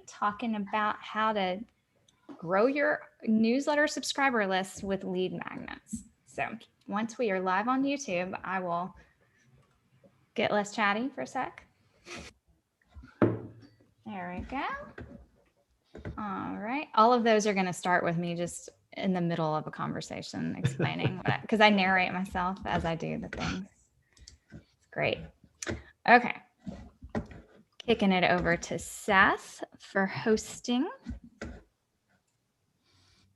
talking about how to grow your newsletter subscriber list with lead magnets. So once we are live on YouTube, I will get less chatty for a sec. There we go. All right. All of those are going to start with me just in the middle of a conversation explaining because I narrate myself as I do the things. It's great. Okay. Kicking it over to Seth for hosting.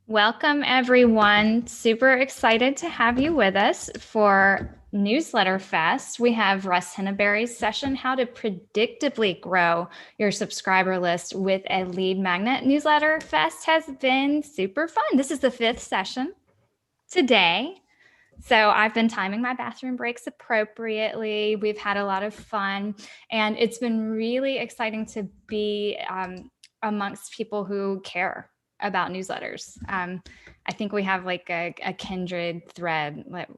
Welcome, everyone. Super excited to have you with us for Newsletter Fest. We have Russ Henneberry's session, How to Predictably Grow Your Subscriber List with a Lead Magnet. Newsletter Fest has been super fun. This is the 5th session today. So I've been timing my bathroom breaks appropriately. We've had a lot of fun, and it's been really exciting to be amongst people who care about newsletters. I think we have like a kindred thread that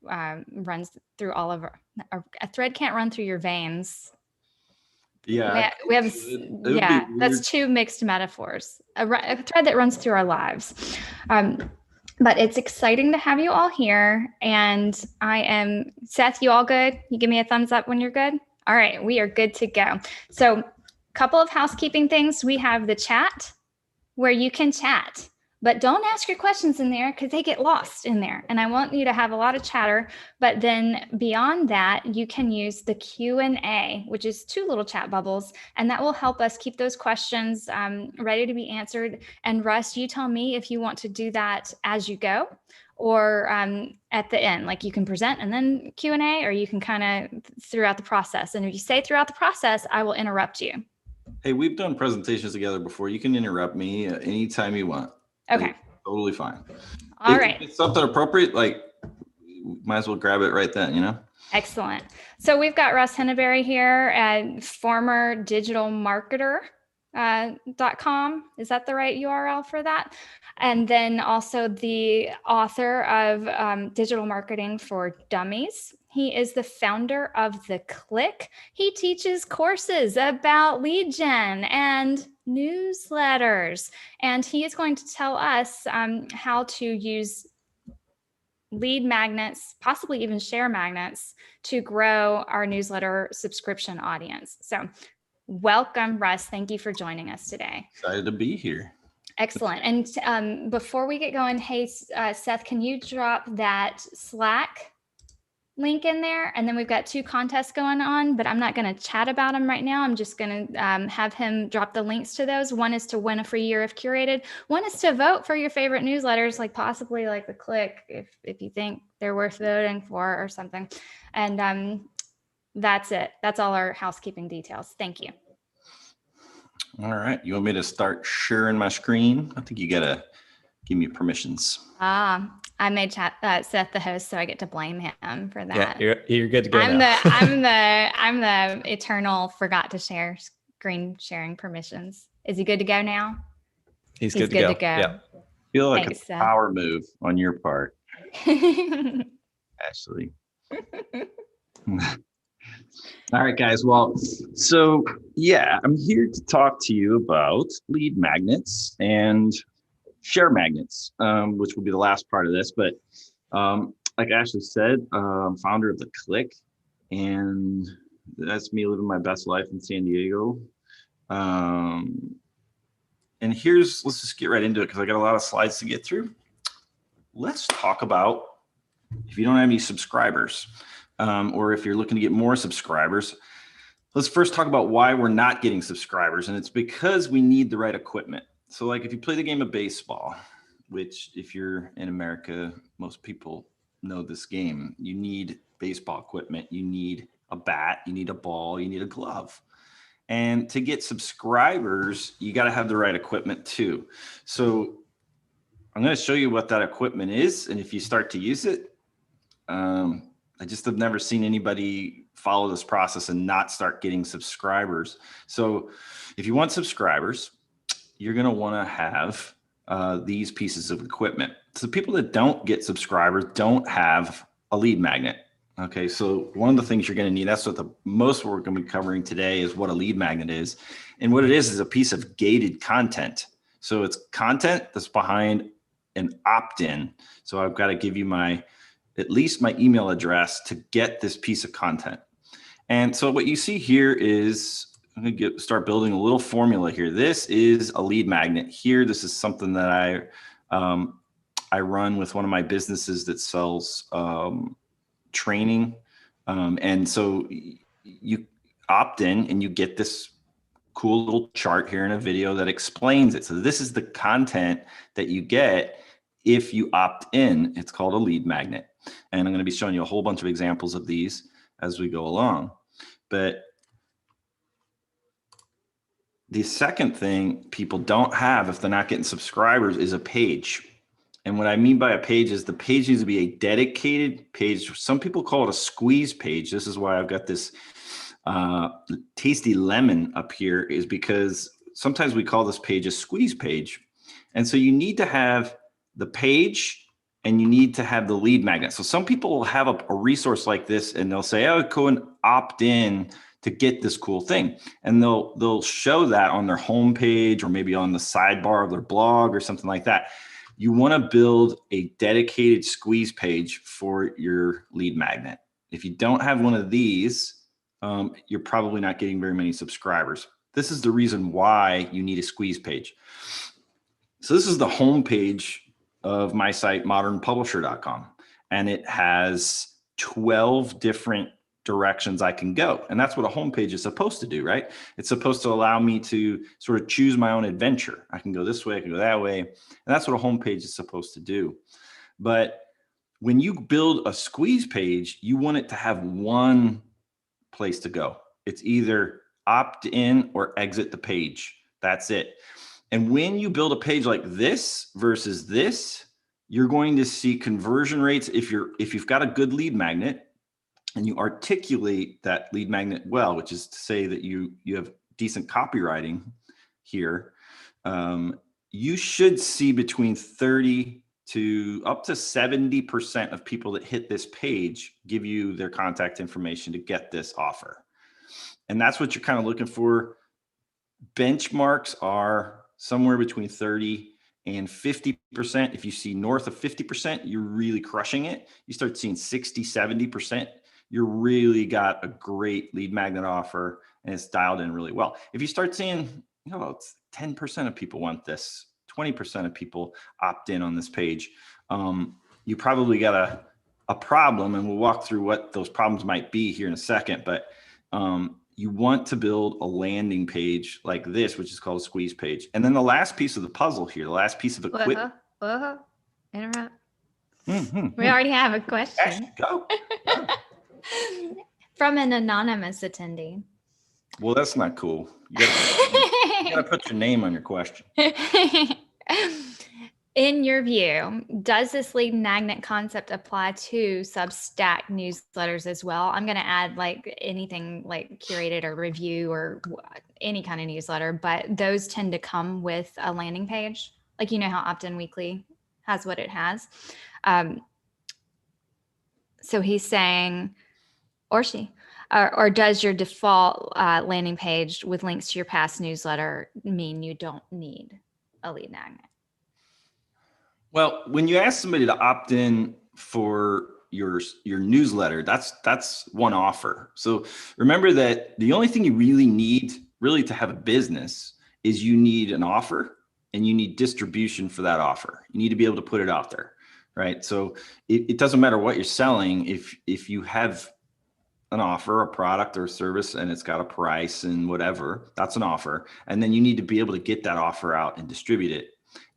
runs through all of a thread can't run through your veins. Yeah, we have that's two mixed metaphors. A thread that runs through our lives. But it's exciting to have you all here. And I am, Seth, you all good? You give me a thumbs up when you're good? All right, we are good to go. So a couple of housekeeping things. We have the chat where you can chat, but don't ask your questions in there because they get lost in there. And I want you to have a lot of chatter, but then beyond that, you can use the Q&A, which is 2 little chat bubbles, and that will help us keep those questions ready to be answered. And Russ, you tell me if you want to do that as you go or at the end, like you can present and then Q&A, or you can kind of throughout the process. And if you say throughout the process, I will interrupt you. Hey, we've done presentations together before. You can interrupt me anytime you want. Okay. It's totally fine. All right. If it's something appropriate, like, might as well grab it right then, you know? Excellent. So we've got Russ Henneberry here, former digital marketer. .com. Is that the right URL for that? And then also the author of Digital Marketing for Dummies. He is the founder of theCLIKK. He teaches courses about lead gen and newsletters. And he is going to tell us how to use lead magnets, possibly even share magnets, to grow our newsletter subscription audience. So welcome, Russ. Thank you for joining us today. Excited to be here. Excellent. And before we get going, hey, Seth, can you drop that Slack link in there? And then we've got 2 contests going on, but I'm not going to chat about them right now. I'm just going to have him drop the links to those. One is to win a free year of Curated. One is to vote for your favorite newsletters, like possibly like theCLIKK, if you think they're worth voting for or something. And that's it. That's all our housekeeping details. Thank you. All right. You want me to start sharing my screen? I think you got to give me permissions. I made Seth the host, so I get to blame him for that. Yeah, you're good to go. I'm the eternal forgot to share screen sharing permissions. Is he good to go now? He's good to go. Yeah. I feel like Thanks, a power move on your part, Ashley. All right, guys. Well, so yeah, I'm here to talk to you about lead magnets and share magnets, which will be the last part of this. But like Ashley said, I'm founder of theCLIKK, and that's me living my best life in San Diego. And let's just get right into it because I got a lot of slides to get through. Let's talk about if you don't have any subscribers. Or if you're looking to get more subscribers, let's first talk about why we're not getting subscribers. And it's because we need the right equipment. So like if you play the game of baseball, which if you're in America, most people know this game, you need baseball equipment, you need a bat, you need a ball, you need a glove. And to get subscribers, you got to have the right equipment too. So I'm going to show you what that equipment is. And if you start to use it, I just have never seen anybody follow this process and not start getting subscribers. So if you want subscribers, you're going to want to have these pieces of equipment. So people that don't get subscribers don't have a lead magnet. Okay, so one of the things you're going to need, that's what most we're going to be covering today, is what a lead magnet is. And what it is a piece of gated content. So it's content that's behind an opt-in. So I've got to give you at least my email address to get this piece of content. And so what you see here is, I'm going to start building a little formula here. This is a lead magnet here. This is something that I run with one of my businesses that sells training. And so you opt in and you get this cool little chart here in a video that explains it. So this is the content that you get if you opt in. It's called a lead magnet. And I'm going to be showing you a whole bunch of examples of these as we go along. But the second thing people don't have if they're not getting subscribers is a page. And what I mean by a page is the page needs to be a dedicated page. Some people call it a squeeze page. This is why I've got this tasty lemon up here, is because sometimes we call this page a squeeze page. And so you need to have the page and you need to have the lead magnet. So some people will have a resource like this and they'll say, oh, go and opt in to get this cool thing. And they'll show that on their homepage or maybe on the sidebar of their blog or something like that. You want to build a dedicated squeeze page for your lead magnet. If you don't have one of these, you're probably not getting very many subscribers. This is the reason why you need a squeeze page. So this is the homepage of my site, modernpublisher.com. And it has 12 different directions I can go. And that's what a homepage is supposed to do, right? It's supposed to allow me to sort of choose my own adventure. I can go this way, I can go that way. And that's what a homepage is supposed to do. But when you build a squeeze page, you want it to have one place to go. It's either opt in or exit the page. That's it. And when you build a page like this versus this, you're going to see conversion rates. If you've got a good lead magnet, and you articulate that lead magnet well, which is to say that you have decent copywriting here, you should see between 30 to up to 70% of people that hit this page give you their contact information to get this offer. And that's what you're kind of looking for. Benchmarks are somewhere between 30 and 50%. If you see north of 50%, you're really crushing it. You start seeing 60, 70%. You really got a great lead magnet offer and it's dialed in really well. If you start seeing, it's 10% of people want this, 20% of people opt in on this page, you probably got a problem, and we'll walk through what those problems might be here in a second. But you want to build a landing page like this, which is called a squeeze page. And then the last piece of the puzzle here, the last piece of equipment. Interrupt. We already have a question. Go. From an anonymous attendee. Well, that's not cool. You gotta put your name on your question. In your view, does this lead magnet concept apply to Substack newsletters as well? I'm going to add like anything like Curated or Review or any kind of newsletter, but those tend to come with a landing page. Like, you know how Opt-in Weekly has what it has. So he's saying, or she, or does your default landing page with links to your past newsletter mean you don't need a lead magnet? Well, when you ask somebody to opt in for your newsletter, that's one offer. So remember that the only thing you really need to have a business is you need an offer and you need distribution for that offer. You need to be able to put it out there, right? So it doesn't matter what you're selling. If you have an offer, a product or a service, and it's got a price and whatever, that's an offer. And then you need to be able to get that offer out and distribute it.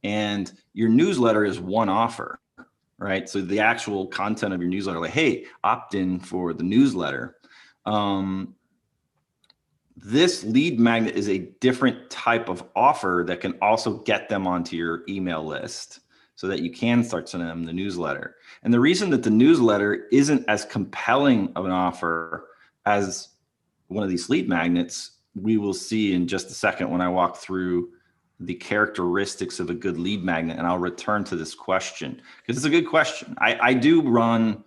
And your newsletter is one offer, right? So the actual content of your newsletter, like, hey, opt in for the newsletter. This lead magnet is a different type of offer that can also get them onto your email list so that you can start sending them the newsletter. And the reason that the newsletter isn't as compelling of an offer as one of these lead magnets, we will see in just a second when I walk through the characteristics of a good lead magnet. And I'll return to this question because it's a good question. I do run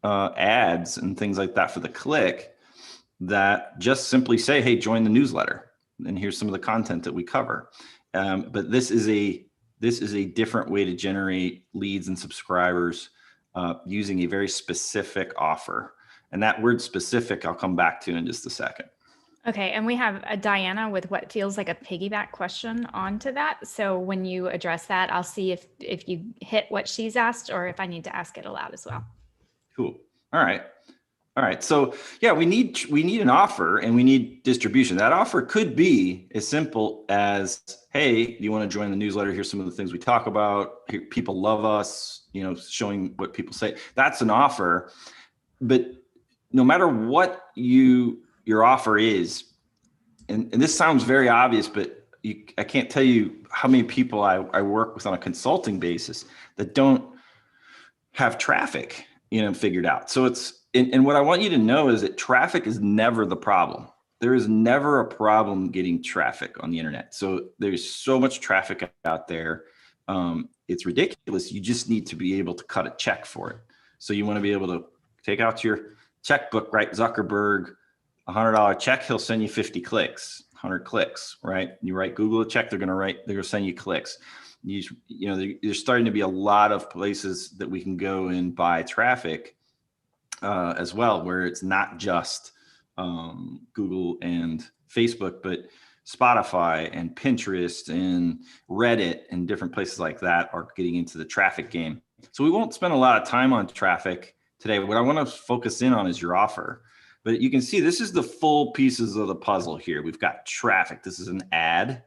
ads and things like that for the CLIKK that just simply say, hey, join the newsletter. and here's some of the content that we cover. But this is a different way to generate leads and subscribers using a very specific offer. And that word specific, I'll come back to in just a second. Okay, and we have a Diana with what feels like a piggyback question onto that. So when you address that, I'll see if you hit what she's asked or if I need to ask it aloud as well. Cool. All right. All right. So yeah, we need an offer and we need distribution. That offer could be as simple as, hey, do you want to join the newsletter? Here's some of the things we talk about. Here, people love us, showing what people say. That's an offer. But no matter what your offer is, and this sounds very obvious, but I can't tell you how many people I work with on a consulting basis that don't have traffic, figured out. So and what I want you to know is that traffic is never the problem. There is never a problem getting traffic on the internet. So there's so much traffic out there. It's ridiculous. You just need to be able to cut a check for it. So you want to be able to take out your checkbook, write Zuckerberg $100 check, he'll send you 50 clicks, 100 clicks, right? You write Google a check, they're going to send you clicks. There's starting to be a lot of places that we can go and buy traffic as well, where it's not just Google and Facebook, but Spotify and Pinterest and Reddit and different places like that are getting into the traffic game. So we won't spend a lot of time on traffic today. What I want to focus in on is your offer. But you can see this is the full pieces of the puzzle here. We've got traffic. This is an ad,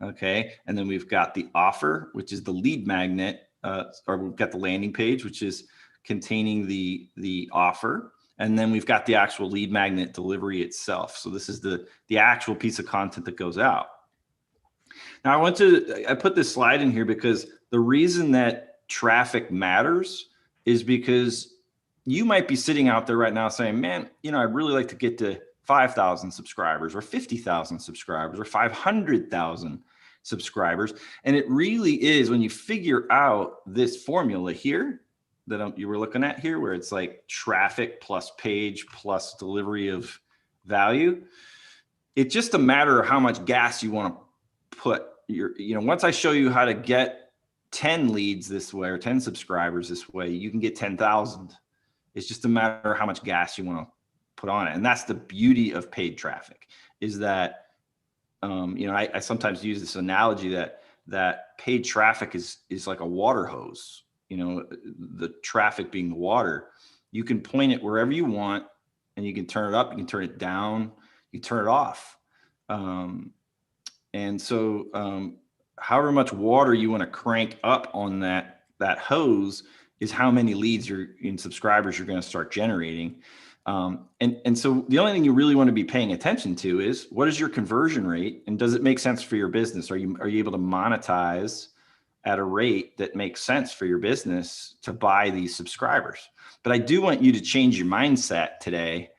okay? And then we've got the offer, which is the lead magnet, or we've got the landing page, which is containing the offer. And then we've got the actual lead magnet delivery itself. So this is the actual piece of content that goes out. Now I put this slide in here because the reason that traffic matters is because you might be sitting out there right now saying, man, I'd really like to get to 5,000 subscribers or 50,000 subscribers or 500,000 subscribers. And it really is when you figure out this formula here that you were looking at here, where it's like traffic plus page plus delivery of value. It's just a matter of how much gas you want to put once I show you how to get 10 leads this way or 10 subscribers this way, you can get 10,000. It's just a matter of how much gas you want to put on it. And that's the beauty of paid traffic is that, I sometimes use this analogy that paid traffic is like a water hose, the traffic being the water. You can point it wherever you want and you can turn it up, you can turn it down, you turn it off. And so however much water you want to crank up on that hose is how many leads and subscribers you're going to start generating. And so the only thing you really want to be paying attention to is what is your conversion rate and does it make sense for your business? Are you able to monetize at a rate that makes sense for your business to buy these subscribers? But I do want you to change your mindset today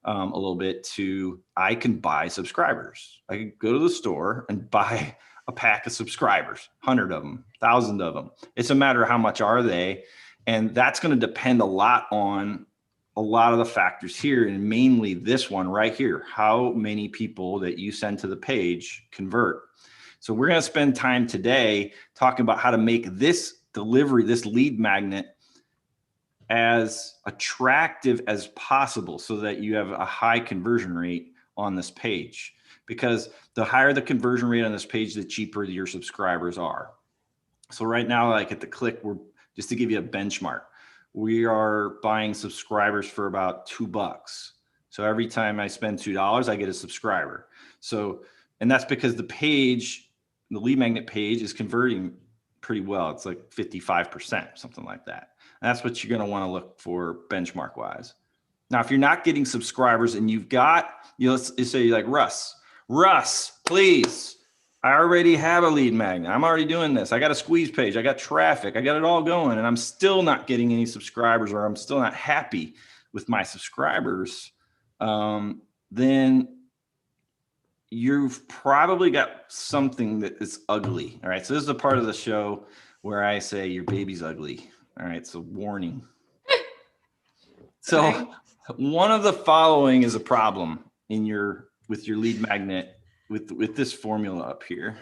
a little bit to, I can buy subscribers. I can go to the store and buy a pack of subscribers, 100 of them, 1,000 of them. It's a matter of how much are they? And that's going to depend a lot on a lot of the factors here, and mainly this one right here, how many people that you send to the page convert. So we're going to spend time today talking about how to make this delivery, this lead magnet, as attractive as possible so that you have a high conversion rate on this page. Because the higher the conversion rate on this page, the cheaper your subscribers are. So right now, like at theCLIKK, just to give you a benchmark, we are buying subscribers for about $2. So every time I spend $2, I get a subscriber. So, and that's because the page, the lead magnet page is converting pretty well. It's like 55%, something like that. And that's what you're going to want to look for benchmark wise. Now, if you're not getting subscribers and you've got, let's say you're like, Russ, please, I already have a lead magnet. I'm already doing this. I got a squeeze page. I got traffic. I got it all going and I'm still not getting any subscribers or I'm still not happy with my subscribers. Then you've probably got something that is ugly. All right. So this is the part of the show where I say your baby's ugly. All right. So warning. So one of the following is a problem with your lead magnet with this formula up here.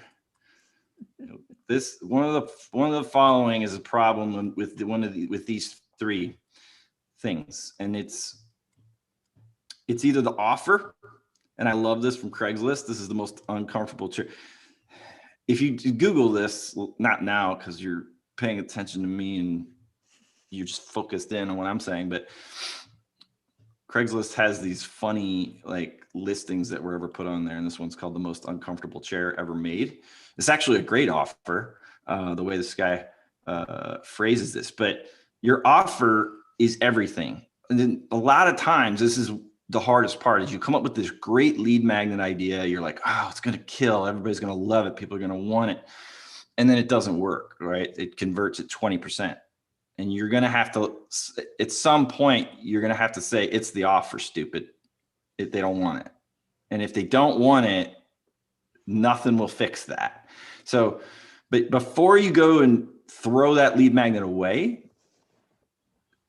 This one of the following is a problem with with these three things, and it's either the offer, and I love this from Craigslist. This is the most uncomfortable chair. If you Google this, not now because you're paying attention to me and you're just focused in on what I'm saying, but Craigslist has these funny like listings that were ever put on there, and this one's called the most uncomfortable chair ever made. It's actually a great offer, the way this guy phrases this, but your offer is everything. And then a lot of times, this is the hardest part, is you come up with this great lead magnet idea. You're like, oh, it's going to kill. Everybody's going to love it. People are going to want it. And then it doesn't work, right? It converts at 20%. And you're going to have to, at some point, you're going to have to say, it's the offer, stupid. If they don't want it. And if they don't want it, nothing will fix that. So, but before you go and throw that lead magnet away,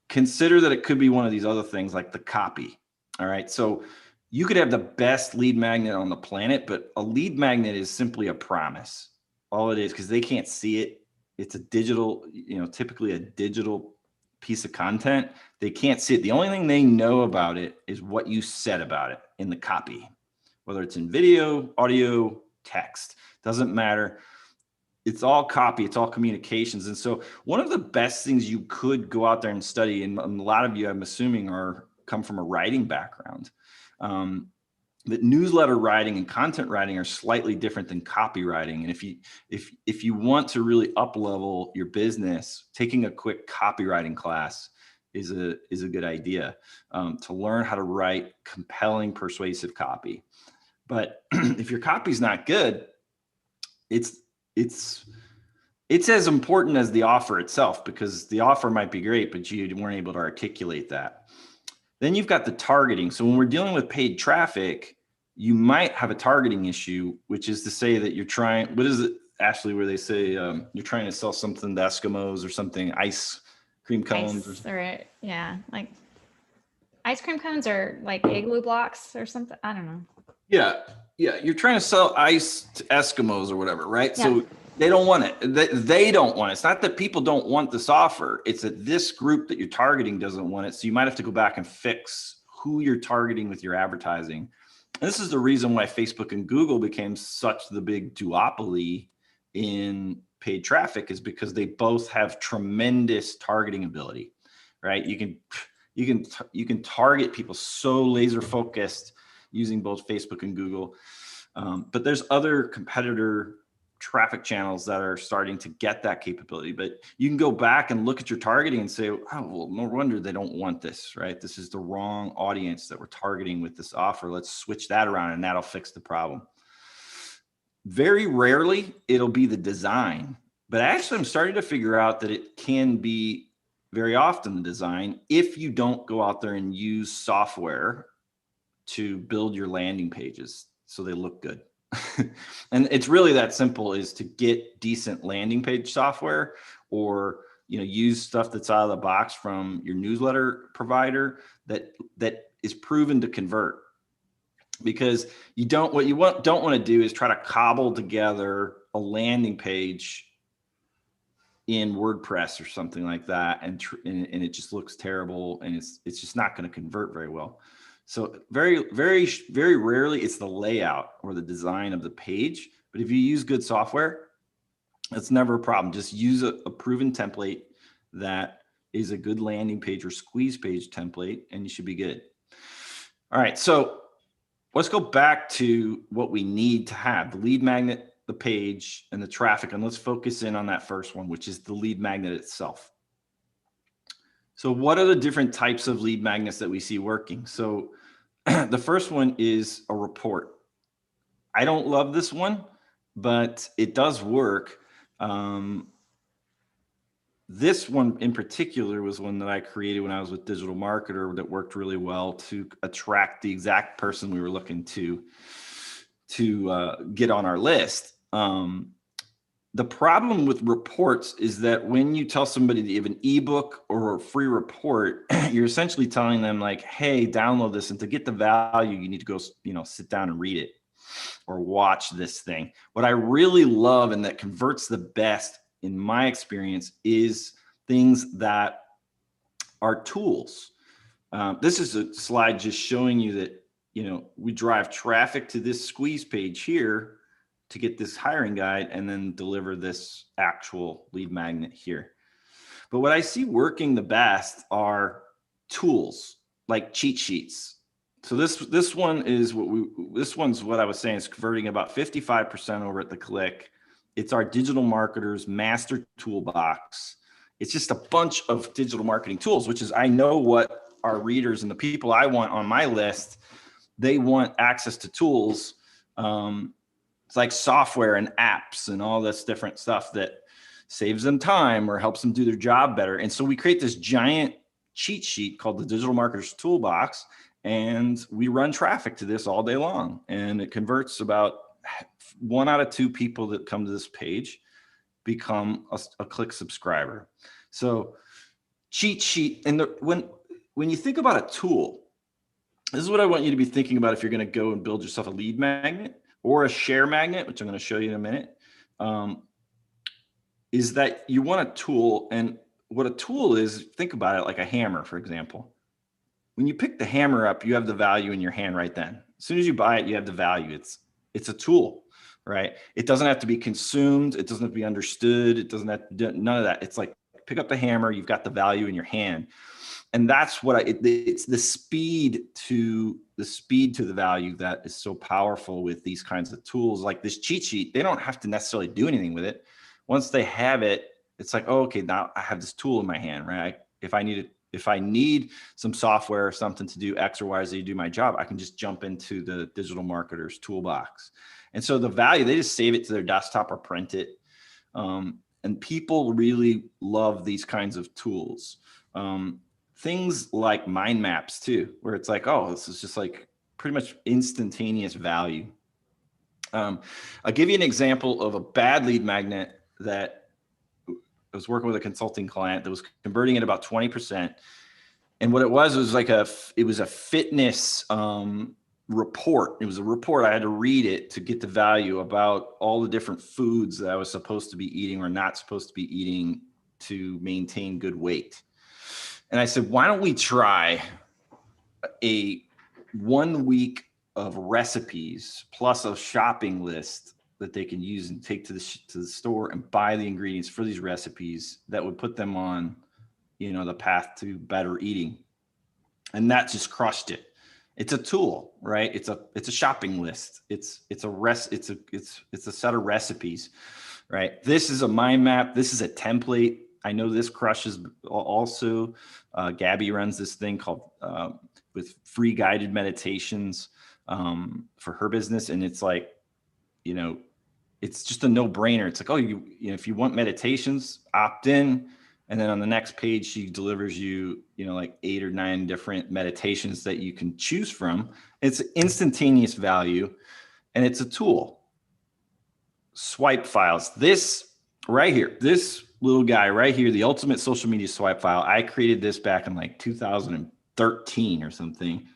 consider that it could be one of these other things like the copy. All right. So you could have the best lead magnet on the planet, but a lead magnet is simply a promise. All it is, because they can't see it. It's a digital, typically a digital piece of content. They can't see it. The only thing they know about it is what you said about it in the copy, whether it's in video, audio, text, doesn't matter. It's all copy, it's all communications. And so one of the best things you could go out there and study, and a lot of you, I'm assuming, come from a writing background, that newsletter writing and content writing are slightly different than copywriting. And if you want to really up level your business, taking a quick copywriting class is a good idea, to learn how to write compelling, persuasive copy. But if your copy's not good, it's as important as the offer itself, because the offer might be great, but you weren't able to articulate that. Then you've got the targeting. So when we're dealing with paid traffic, you might have a targeting issue, which is to say that you're trying, what is it, Ashley, where they say you're trying to sell something to Eskimos or something, ice cream cones? Yeah, like ice cream cones or like igloo blocks or something. I don't know. Yeah. You're trying to sell ice to Eskimos or whatever, right? Yeah. So they don't want it. They don't want it. It's not that people don't want this offer. It's that this group that you're targeting doesn't want it. So you might have to go back and fix who you're targeting with your advertising. And this is the reason why Facebook and Google became such the big duopoly in paid traffic, is because they both have tremendous targeting ability, right? You can target people so laser focused using both Facebook and Google. But there's other competitor traffic channels that are starting to get that capability. But you can go back and look at your targeting and say, oh, well, no wonder they don't want this, right? This is the wrong audience that we're targeting with this offer. Let's switch that around and that'll fix the problem. Very rarely it'll be the design, but actually I'm starting to figure out that it can be very often the design if you don't go out there and use software to build your landing pages so they look good. And it's really that simple, is to get decent landing page software, or use stuff that's out of the box from your newsletter provider that is proven to convert. Because what you don't want to do is try to cobble together a landing page in WordPress or something like that, and it just looks terrible, and it's just not going to convert very well. So very, very, very rarely it's the layout or the design of the page. But if you use good software, that's never a problem. Just use a proven template that is a good landing page or squeeze page template, and you should be good. All right, so let's go back to what we need to have: the lead magnet, the page, and the traffic. And let's focus in on that first one, which is the lead magnet itself. So what are the different types of lead magnets that we see working? So the first one is a report. I don't love this one, but it does work. This one in particular was one that I created when I was with Digital Marketer that worked really well to attract the exact person we were looking to get on our list. The problem with reports is that when you tell somebody that you have an ebook or a free report, you're essentially telling them like, hey, download this, and to get the value, you need to go, sit down and read it. or watch this thing. What I really love and that converts the best in my experience is things that are tools. This is a slide just showing you that, we drive traffic to this squeeze page here to get this hiring guide and then deliver this actual lead magnet here. But what I see working the best are tools like cheat sheets. So this one is this one's what I was saying is converting about 55% over at theCLIKK. It's our digital marketers master toolbox. It's just a bunch of digital marketing tools, which is, I know what our readers and the people I want on my list, they want access to tools. It's like software and apps and all this different stuff that saves them time or helps them do their job better. And so we create this giant cheat sheet called the Digital Marketers Toolbox, and we run traffic to this all day long. And it converts about 1 out of 2 people that come to this page become a CLIKK subscriber. So cheat sheet, and when you think about a tool, this is what I want you to be thinking about if you're going to go and build yourself a lead magnet or a share magnet, which I'm going to show you in a minute, is that you want a tool. And what a tool is, think about it like a hammer, for example. When you pick the hammer up, you have the value in your hand right then. As soon as you buy it, you have the value. It's a tool, right? It doesn't have to be consumed. It doesn't have to be understood. It doesn't have to do none of that. It's like, pick up the hammer, you've got the value in your hand. And that's what it's the speed to the value that is so powerful with these kinds of tools like this cheat sheet. They don't have to necessarily do anything with it. Once they have it, it's like, oh, okay, now I have this tool in my hand, right? If I need some software or something to do X or Y, Z to do my job, I can just jump into the digital marketers toolbox. And so the value, they just save it to their desktop or print it. And people really love these kinds of tools. Things like mind maps too, where it's like, oh, this is just like pretty much instantaneous value. I'll give you an example of a bad lead magnet that I was working with a consulting client that was converting at about 20%. And what it was like it was a fitness report. It was a report. I had to read it to get the value about all the different foods that I was supposed to be eating or not supposed to be eating to maintain good weight. And I said, why don't we try a 1 week of recipes plus a shopping list that they can use and take to the store and buy the ingredients for these recipes that would put them on, the path to better eating. And that just crushed it. It's a tool, right? It's a shopping list. It's a set of recipes, right? This is a mind map. This is a template. I know this crushes also. Gabby runs this thing called with free guided meditations for her business. And it's like, it's just a no brainer. It's like, oh, if you want meditations, opt in. And then on the next page, she delivers you, like 8 or 9 different meditations that you can choose from. It's instantaneous value and it's a tool. Swipe files. This right here, this little guy right here, the ultimate social media swipe file. I created this back in like 2013 or something.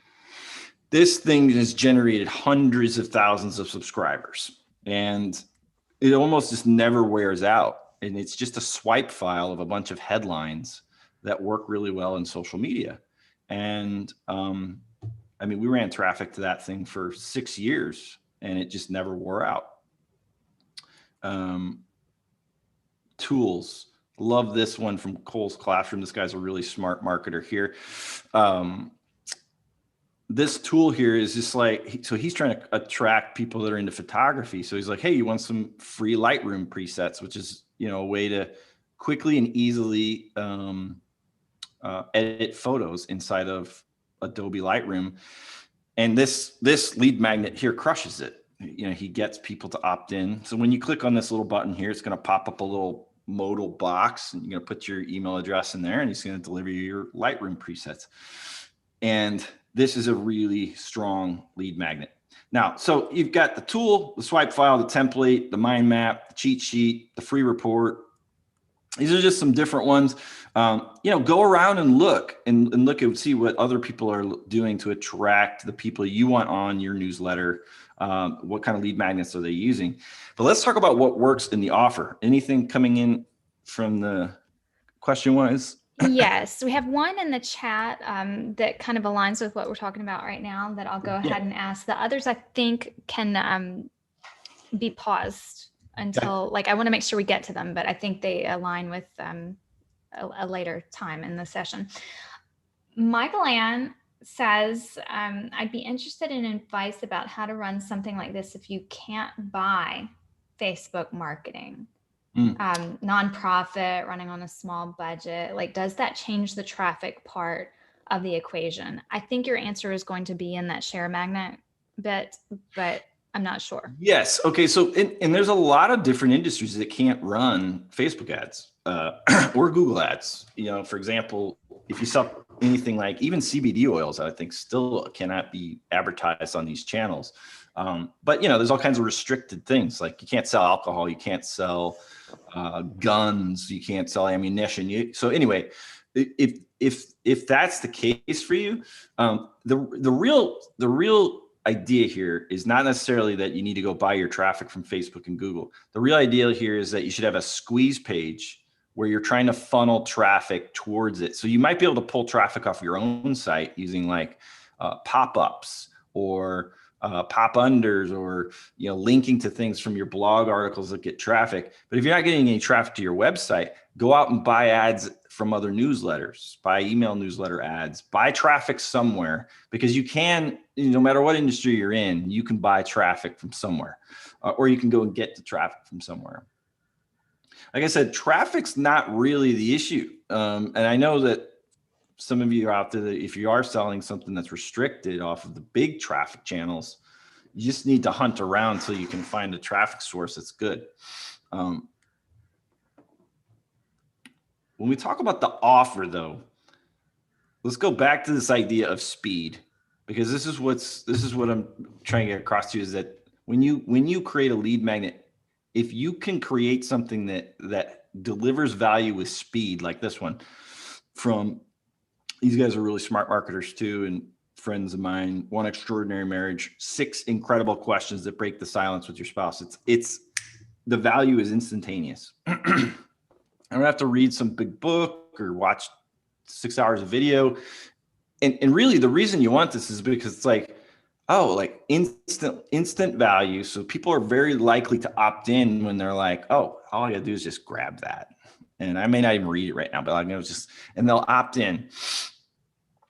This thing has generated hundreds of thousands of subscribers and it almost just never wears out. And it's just a swipe file of a bunch of headlines that work really well in social media. And we ran traffic to that thing for 6 years and it just never wore out. Tools. Love this one from Cole's Classroom. This guy's a really smart marketer here. This tool here is just like, so he's trying to attract people that are into photography. So he's like, hey, you want some free Lightroom presets, which is, a way to quickly and easily edit photos inside of Adobe Lightroom. And this lead magnet here crushes it. He gets people to opt in. So when you click on this little button here, it's going to pop up a little modal box and you're going to put your email address in there and he's going to deliver you your Lightroom presets. And this is a really strong lead magnet. Now, so you've got the tool, the swipe file, the template, the mind map, the cheat sheet, the free report. These are just some different ones. Go around and look and see what other people are doing to attract the people you want on your newsletter. What kind of lead magnets are they using? But let's talk about what works in the offer. Anything coming in from the question-wise? Yes, we have one in the chat that kind of aligns with what we're talking about right now that I'll go ahead and ask. The others I think can be paused until, like, I want to make sure we get to them, but I think they align with a later time in the session. Michael Ann says, I'd be interested in advice about how to run something like this if you can't buy Facebook marketing. Nonprofit, running on a small budget, like, does that change the traffic part of the equation? I think your answer is going to be in that share magnet bit, but I'm not sure. Yes. Okay. So, and there's a lot of different industries that can't run Facebook ads or Google ads. You know, for example, if you sell anything like even CBD oils, I think still cannot be advertised on these channels. But, you know, there's all kinds of restricted things, like you can't sell alcohol, you can't sell guns, you can't sell ammunition. So anyway, if that's the case for you, the real idea here is not necessarily that you need to go buy your traffic from Facebook and Google. The real idea here is that you should have a squeeze page where you're trying to funnel traffic towards it. So you might be able to pull traffic off your own site using like pop-ups or pop unders, or, you know, linking to things from your blog articles that get traffic. But if you're not getting any traffic to your website, go out and buy ads from other newsletters, buy email newsletter ads, buy traffic somewhere, because you can, no matter what industry you're in, you can buy traffic from somewhere, or you can go and get the traffic from somewhere. Like I said, traffic's not really the issue. And I know that some of you are out there that if you are selling something that's restricted off of the big traffic channels, you just need to hunt around so you can find a traffic source that's good. When we talk about the offer though, let's go back to this idea of speed, because this is what I'm trying to get across to you, is that when you create a lead magnet, if you can create something that delivers value with speed, like this one from, these guys are really smart marketers too, and friends of mine, One Extraordinary Marriage, 6 incredible questions that break the silence with your spouse. It's the value is instantaneous. I don't have to read some big book or watch 6 hours of video. And really the reason you want this is because it's like, oh, like instant value. So people are very likely to opt in when they're like, oh, all I gotta do is just grab that. And I may not even read it right now, but I know and they'll opt in.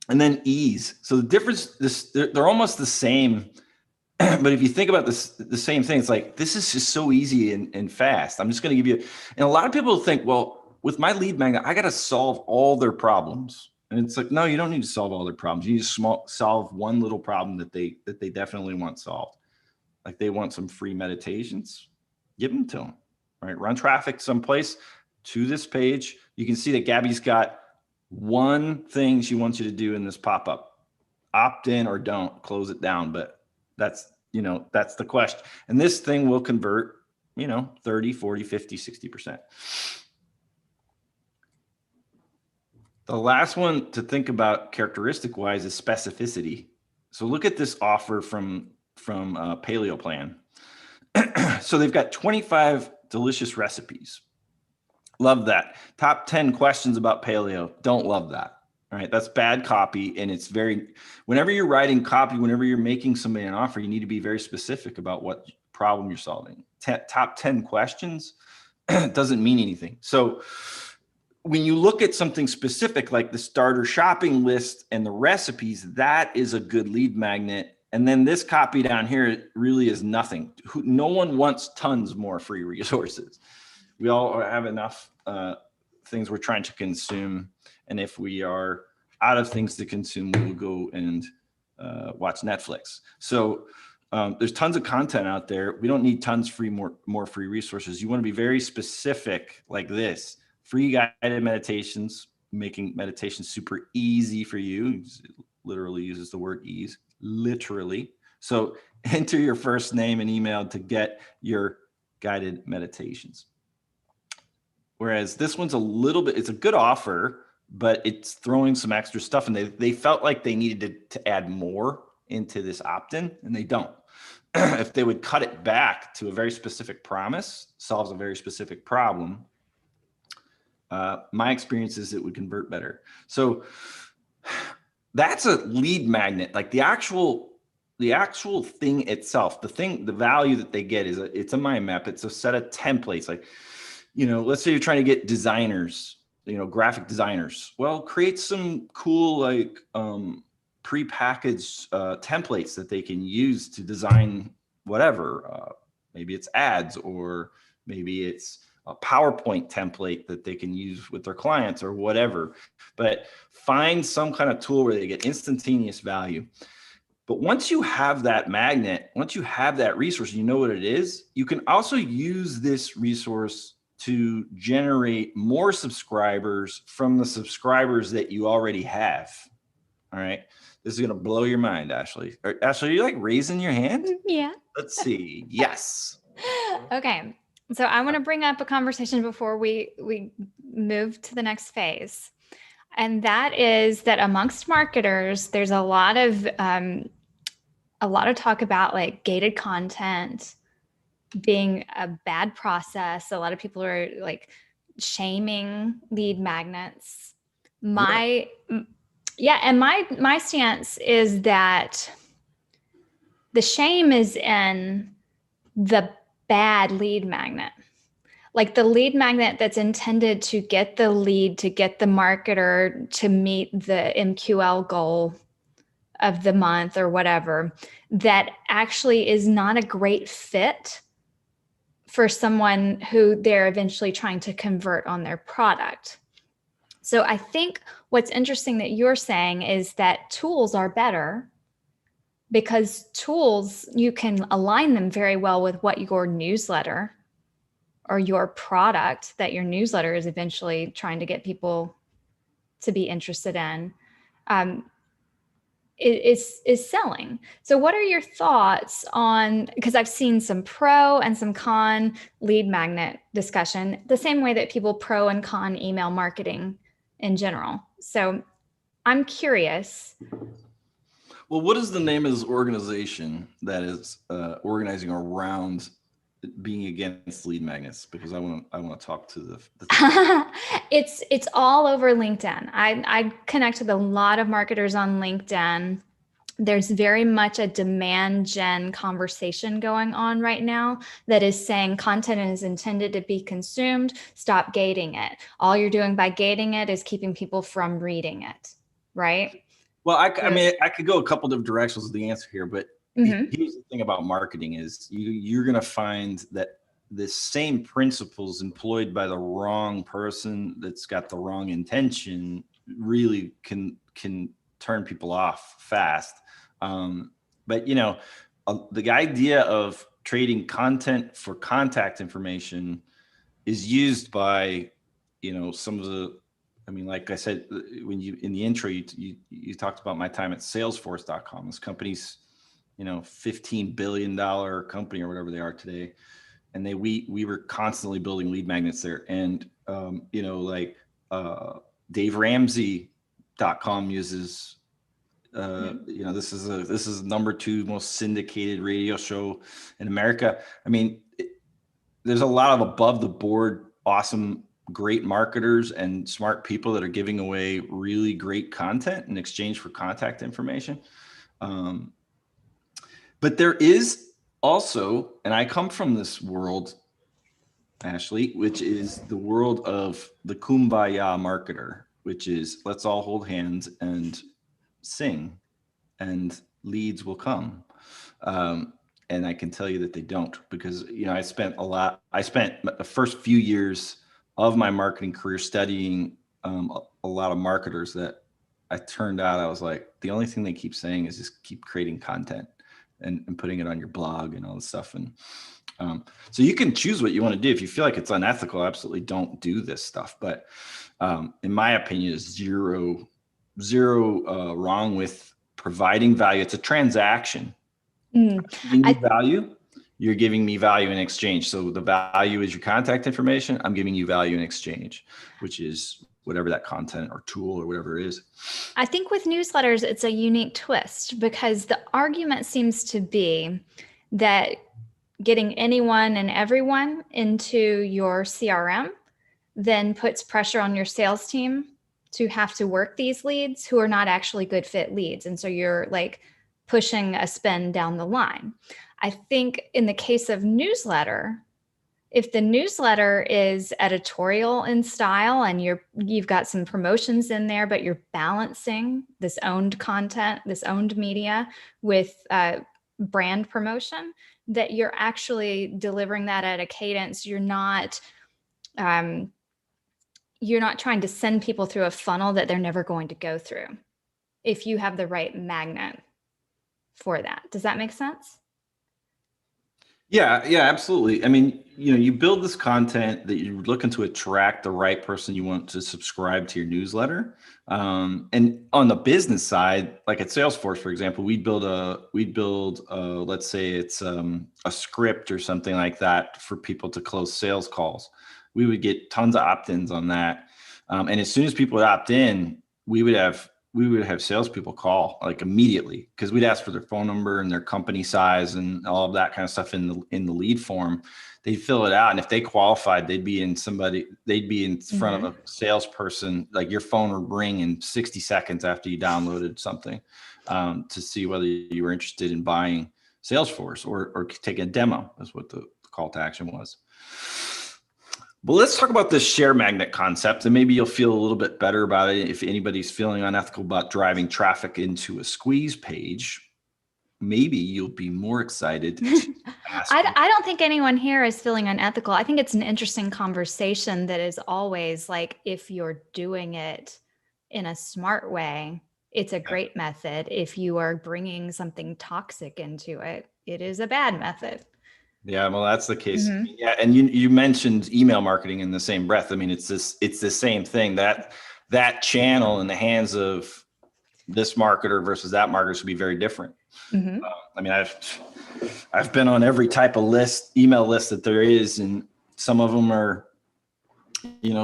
And then ease. So the difference, they're almost the same. But if you think about this, the same thing, it's like, this is just so easy and fast. I'm just going to give you, and a lot of people think, well, with my lead magnet, I got to solve all their problems. And it's like, no, you don't need to solve all their problems. You need to solve one little problem that they definitely want solved. Like they want some free meditations, give them to them, right? Run traffic someplace to this page. You can see that Gabby's got one thing she wants you to do in this pop-up: opt in or don't, close it down. But that's the question. And this thing will convert, 30, 40, 50, 60%. The last one to think about characteristic wise is specificity. So look at this offer from Paleo Plan. So they've got 25 delicious recipes. Love that. Top 10 questions about paleo. Don't love that. All right. That's bad copy. And it's whenever you're writing copy, whenever you're making somebody an offer, you need to be very specific about what problem you're solving. Top 10 questions doesn't mean anything. So when you look at something specific, like the starter shopping list and the recipes, that is a good lead magnet. And then this copy down here really is nothing. No one wants tons more free resources. We all have enough things we're trying to consume. And if we are out of things to consume, we will go and watch Netflix. So there's tons of content out there. We don't need tons more free resources. You want to be very specific, like this. Free guided meditations, making meditation super easy for you. It literally uses the word ease, literally. So enter your first name and email to get your guided meditations. Whereas this one's it's a good offer, but it's throwing some extra stuff, and they felt like they needed to add more into this opt-in, and they don't. if they would cut it back to a very specific promise, solves a very specific problem, my experience is it would convert better. So that's a lead magnet. Like the actual thing itself, the value that they get is it's a mind map. It's a set of templates. Like, let's say you're trying to get designers, graphic designers. Well, create some cool, like, prepackaged templates that they can use to design whatever. Maybe it's ads, or maybe it's a PowerPoint template that they can use with their clients or whatever. But find some kind of tool where they get instantaneous value. But once you have that magnet, once you have that resource, you know what it is, you can also use this resource to generate more subscribers from the subscribers that you already have. All right. This is going to blow your mind, Ashley. Ashley, are you like raising your hand? Yeah. Let's see. Yes. Okay. So I want to bring up a conversation before we move to the next phase. And that is that amongst marketers, there's a lot of talk about like gated content being a bad process. A lot of people are like shaming lead magnets. My stance is that the shame is in the bad lead magnet. Like the lead magnet that's intended to get the lead, to get the marketer to meet the MQL goal of the month or whatever, that actually is not a great fit for someone who they're eventually trying to convert on their product. So I think what's interesting that you're saying is that tools are better, because tools, you can align them very well with what your newsletter or your product that your newsletter is eventually trying to get people to be interested in, is selling. So what are your thoughts on, because I've seen some pro and some con lead magnet discussion, the same way that people pro and con email marketing in general. So I'm curious. Well, what is the name of this organization that is organizing around being against lead magnets? Because I want to talk to the It's all over LinkedIn. I connect with a lot of marketers on LinkedIn. There's very much a demand gen conversation going on right now that is saying content is intended to be consumed. Stop gating it. All you're doing by gating it is keeping people from reading it, right? Well, I mean, I could go a couple of directions with the answer here, but here's the thing about marketing is you're going to find that the same principles employed by the wrong person that's got the wrong intention really can turn people off fast. But the idea of trading content for contact information is used by, some of the, I mean, like I said, when you, in the intro, you talked about my time at Salesforce.com. This company's, $15 billion company or whatever they are today. And we were constantly building lead magnets there. And, DaveRamsey.com uses, this is number 2 most syndicated radio show in America. I mean, there's a lot of above the board, awesome, great marketers and smart people that are giving away really great content in exchange for contact information. But there is also, and I come from this world, Ashley, which is the world of the kumbaya marketer, which is let's all hold hands and sing and leads will come. And I can tell you that they don't, because, I spent the first few years of my marketing career studying a lot of marketers that I turned out, I was like, the only thing they keep saying is just keep creating content and putting it on your blog and all this stuff. And so you can choose what you want to do. If you feel like it's unethical, absolutely don't do this stuff. But in my opinion, it's zero wrong with providing value. It's a transaction. Giving you value, you're giving me value in exchange. So the value is your contact information. I'm giving you value in exchange, which is whatever that content or tool or whatever it is. I think with newsletters, it's a unique twist, because the argument seems to be that getting anyone and everyone into your CRM then puts pressure on your sales team to have to work these leads who are not actually good fit leads. And so you're like pushing a spend down the line. I think in the case of newsletter, if the newsletter is editorial in style and you've got some promotions in there, but you're balancing this owned content, this owned media with brand promotion, that you're actually delivering that at a cadence. You're not trying to send people through a funnel that they're never going to go through if you have the right magnet for that. Does that make sense? Yeah, absolutely. I mean, you build this content that you're looking to attract the right person you want to subscribe to your newsletter. And on the business side, like at Salesforce, for example, we'd build let's say it's a script or something like that for people to close sales calls. We would get tons of opt-ins on that. And as soon as people would opt in, we would have salespeople call like immediately, because we'd ask for their phone number and their company size and all of that kind of stuff in the lead form. They'd fill it out, and if they qualified, they'd be in front of a salesperson. Like your phone would ring in 60 seconds after you downloaded something to see whether you were interested in buying Salesforce or taking a demo. That's what the call to action was. But let's talk about this share magnet concept, and maybe you'll feel a little bit better about it if anybody's feeling unethical about driving traffic into a squeeze page. Maybe you'll be more excited to ask. I don't think anyone here is feeling unethical. I think it's an interesting conversation that is always like, if you're doing it in a smart way, it's a great method. If you are bringing something toxic into it, it is a bad method. Yeah, well, that's the case. Mm-hmm. Yeah, and you mentioned email marketing in the same breath. I mean, it's the same thing. That channel in the hands of this marketer versus that marketer should be very different. Mm-hmm. I mean, I've been on every type of email list that there is, and some of them are,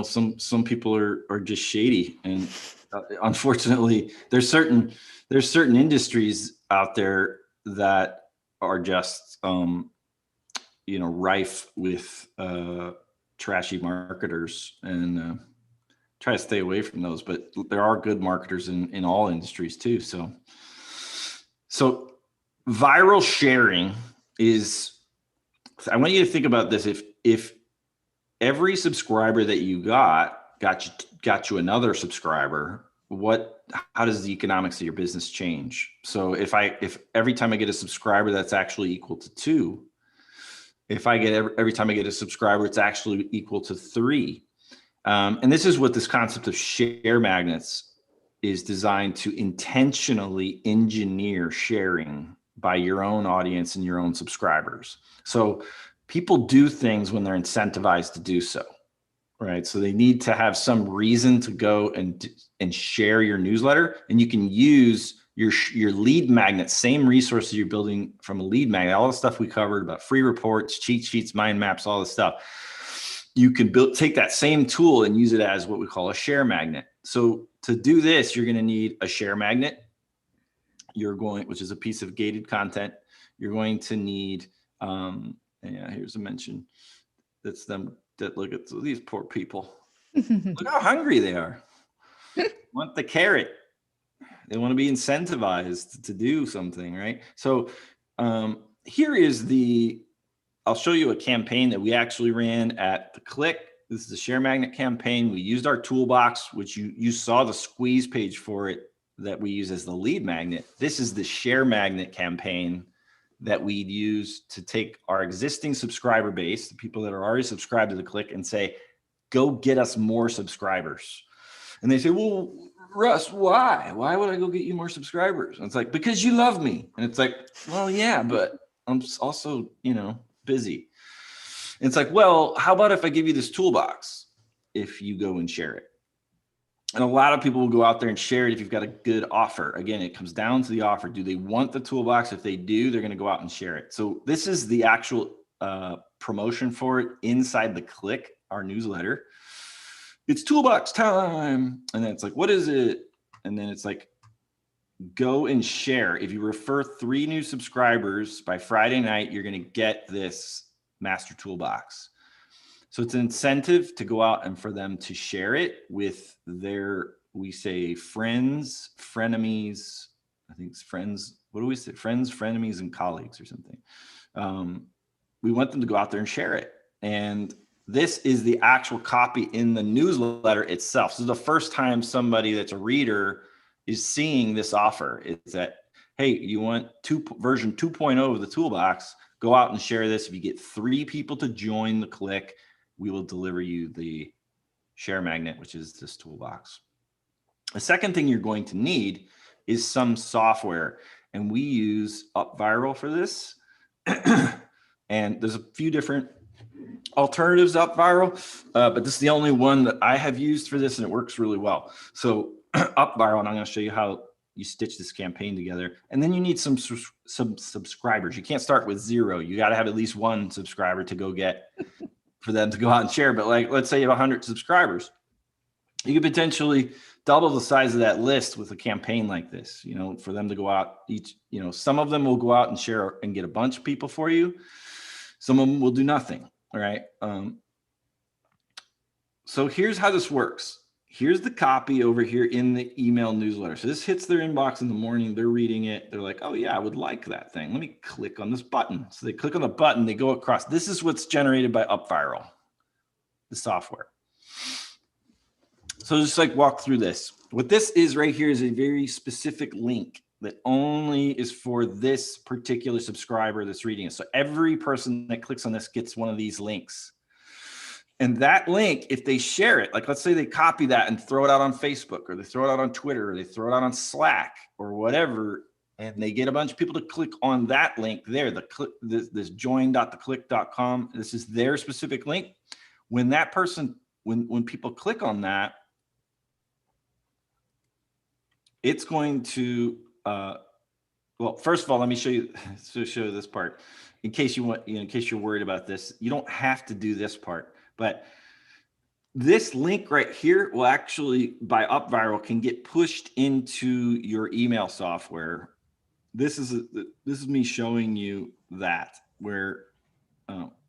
some people are just shady, and unfortunately, there's certain industries out there that are just rife with trashy marketers, and try to stay away from those. But there are good marketers in all industries too. So viral sharing is, I want you to think about this. If every subscriber that you got you another subscriber, how does the economics of your business change? So if every time I get a subscriber, that's actually equal to 2. If I get every time I get a subscriber, it's actually equal to 3. And this is what this concept of share magnets is designed to intentionally engineer sharing by your own audience and your own subscribers. So people do things when they're incentivized to do so, right? So they need to have some reason to go and share your newsletter, and you can use your lead magnet, same resources you're building from a lead magnet, all the stuff we covered about free reports, cheat sheets, mind maps, all this stuff. You can take that same tool and use it as what we call a share magnet. So to do this, you're going to need a share magnet. Which is a piece of gated content. You're going to need, here's a mention. That's them that look at these poor people. Look how hungry they are. Want the carrot. They want to be incentivized to do something, right? So here is I'll show you a campaign that we actually ran at theCLIKK. This is the share magnet campaign. We used our toolbox, which you saw the squeeze page for it that we use as the lead magnet. This is the share magnet campaign that we'd use to take our existing subscriber base, the people that are already subscribed to theCLIKK, and say, go get us more subscribers. And they say, well, Russ, why? Why would I go get you more subscribers? And it's like, because you love me. And it's like, well, yeah, but I'm also, busy. And it's like, well, how about if I give you this toolbox if you go and share it? And a lot of people will go out there and share it if you've got a good offer. Again, it comes down to the offer. Do they want the toolbox? If they do, they're going to go out and share it. So this is the actual promotion for it inside theCLIKK, our newsletter. It's toolbox time. And then it's like, what is it? And then it's like, go and share. If you refer 3 new subscribers by Friday night, you're going to get this master toolbox. So it's an incentive to go out and for them to share it with their, we say friends, frenemies, I think it's friends. What do we say? Friends, frenemies, and colleagues or something. We want them to go out there and share it. And this is the actual copy in the newsletter itself. So the first time somebody that's a reader is seeing this offer is that, hey, you want version 2.0 of the toolbox, go out and share this. If you get 3 people to join the CLIKK, we will deliver you the share magnet, which is this toolbox. The second thing you're going to need is some software. And we use UpViral for this. And there's a few different alternatives to UpViral, but this is the only one that I have used for this, and it works really well. So UpViral, and I'm going to show you how you stitch this campaign together. And then you need some subscribers. You can't start with 0. You got to have at least 1 subscriber to go get for them to go out and share. But like, let's say you have 100 subscribers. You could potentially double the size of that list with a campaign like this, you know, for them to go out each, you know, some of them will go out and share and get a bunch of people for you. Some of them will do nothing. All right. So here's how this works. Here's the copy over here in the email newsletter. So this hits their inbox in the morning. They're reading it. They're like, oh yeah, I would like that thing. Let me click on this button. So they click on the button, they go across. This is what's generated by UpViral, the software. So just like walk through this. What this is right here is a very specific link that only is for this particular subscriber that's reading it. So every person that clicks on this gets one of these links. And that link, if they share it, like let's say they copy that and throw it out on Facebook, or they throw it out on Twitter, or they throw it out on Slack or whatever, and they get a bunch of people to click on that link there, this join.theclick.com, this is their specific link. When that person, when people click on that, it's going to, well, first of all, let me show you this part in case you want, in case you're worried about this. You don't have to do this part, but this link right here will actually, by UpViral, can get pushed into your email software. This is me showing you that where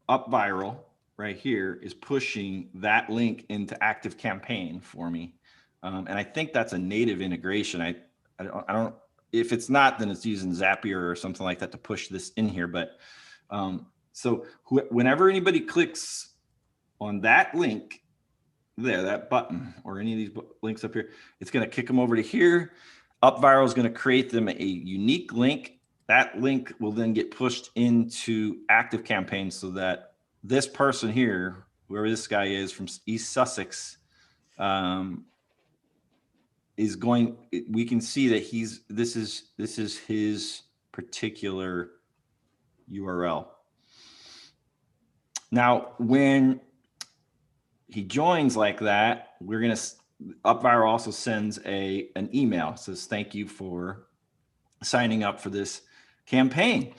UpViral right here is pushing that link into ActiveCampaign for me. And I think that's a native integration. I don't, if it's not, then it's using Zapier or something like that to push this in here. But so whenever anybody clicks on that link there, that button, or any of these links up here, it's going to kick them over to here. UpViral is going to create them a unique link. That link will then get pushed into ActiveCampaign so that this person here, whoever this guy is from East Sussex, is going, we can see that this is his particular URL. Now, when he joins like that, we're going to, UpViral also sends an email. It says, thank you for signing up for this campaign.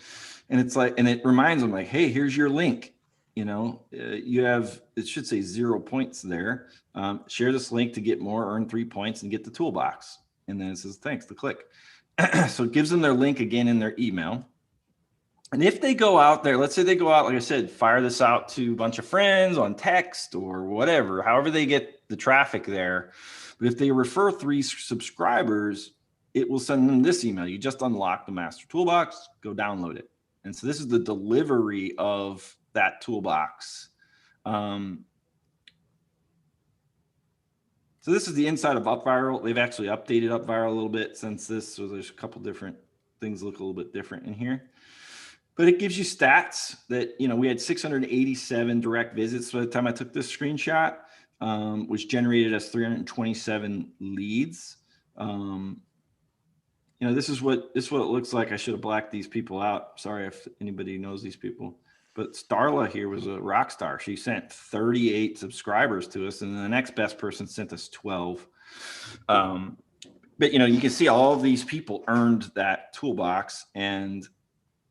And it's like, and it reminds them like, hey, here's your link. You know, you have, it should say 0 points there. Share this link to get more, earn 3 points, and get the toolbox. And then it says, thanks, the CLIKK. So it gives them their link again in their email. And if they go out there, let's say they go out, like I said, fire this out to a bunch of friends on text or whatever, however they get the traffic there. But if they refer 3 subscribers, it will send them this email. You just unlock the master toolbox, go download it. And so this is the delivery of that toolbox. So this is the inside of UpViral. They've actually updated UpViral a little bit since this. So there's a couple different things look a little bit different in here. But it gives you stats that, you know, we had 687 direct visits by the time I took this screenshot, which generated us 327 leads. You know, this is what it looks like. I should have blacked these people out. Sorry if anybody knows these people. But Starla here was a rock star. She sent 38 subscribers to us, and the next best person sent us 12. But, you know, you can see all of these people earned that toolbox and,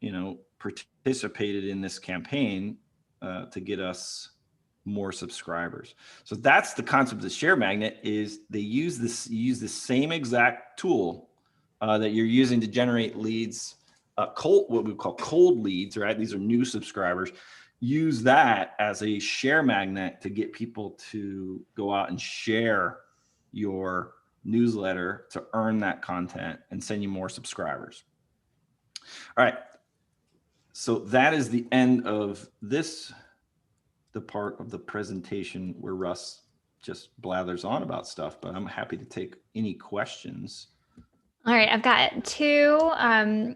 you know, participated in this campaign to get us more subscribers. So that's the concept of the share magnet. Is they use the same exact tool that you're using to generate leads, what we call cold leads, right? These are new subscribers. Use that as a share magnet to get people to go out and share your newsletter to earn that content and send you more subscribers. All right. So that is the end of the part of the presentation where Russ just blathers on about stuff, but I'm happy to take any questions. All right, I've got two.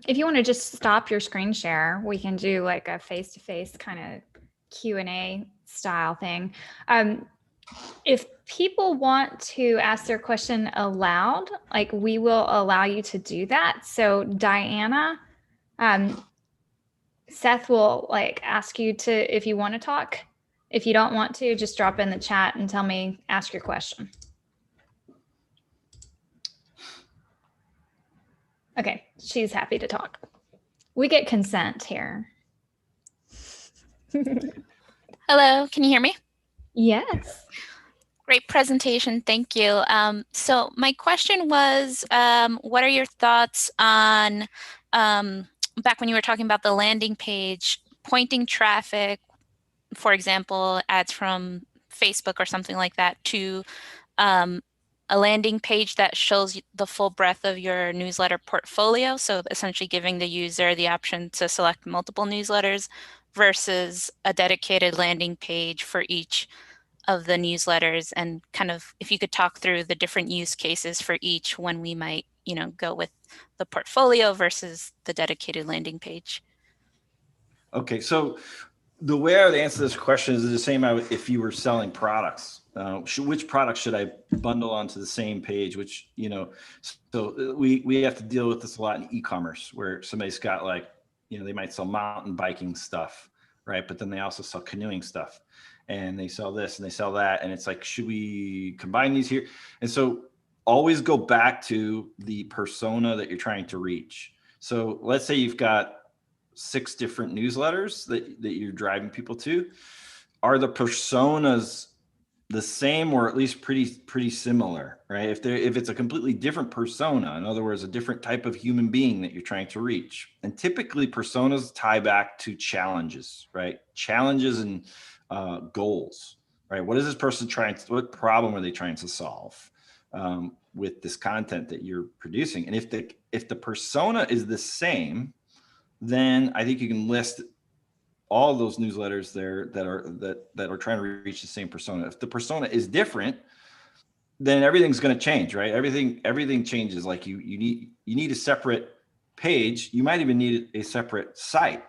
If you want to just stop your screen share, we can do like a face-to-face kind of Q&A style thing. If people want to ask their question aloud, like we will allow you to do that. So Diana, Seth will like ask you to, if you want to talk. If you don't want to, just drop in the chat and tell me, ask your question. Okay, she's happy to talk. We get consent here. Hello, can you hear me? Yes. Great presentation, thank you. So my question was, what are your thoughts on, back when you were talking about the landing page, pointing traffic, for example, ads from Facebook or something like that, to a landing page that shows the full breadth of your newsletter portfolio. So essentially giving the user the option to select multiple newsletters versus a dedicated landing page for each of the newsletters, and kind of if you could talk through the different use cases for each when we might, go with the portfolio versus the dedicated landing page. Okay, so the way I would answer this question is the same if you were selling products. Which products should I bundle onto the same page? Which, so we have to deal with this a lot in e-commerce, where somebody's got like, they might sell mountain biking stuff, right? But then they also sell canoeing stuff, and they sell this and they sell that. And it's like, should we combine these here? And so always go back to the persona that you're trying to reach. So let's say you've got 6 different newsletters that you're driving people to. Are the personas the same, or at least pretty similar, right? If it's a completely different persona, in other words, a different type of human being that you're trying to reach, and typically personas tie back to challenges, right? Challenges and goals, right? What is this person what problem are they trying to solve with this content that you're producing? And if the persona is the same, then I think you can list all those newsletters there that are trying to reach the same persona. If the persona is different, then everything's going to change, right? Everything changes. Like you need a separate page. You might even need a separate site,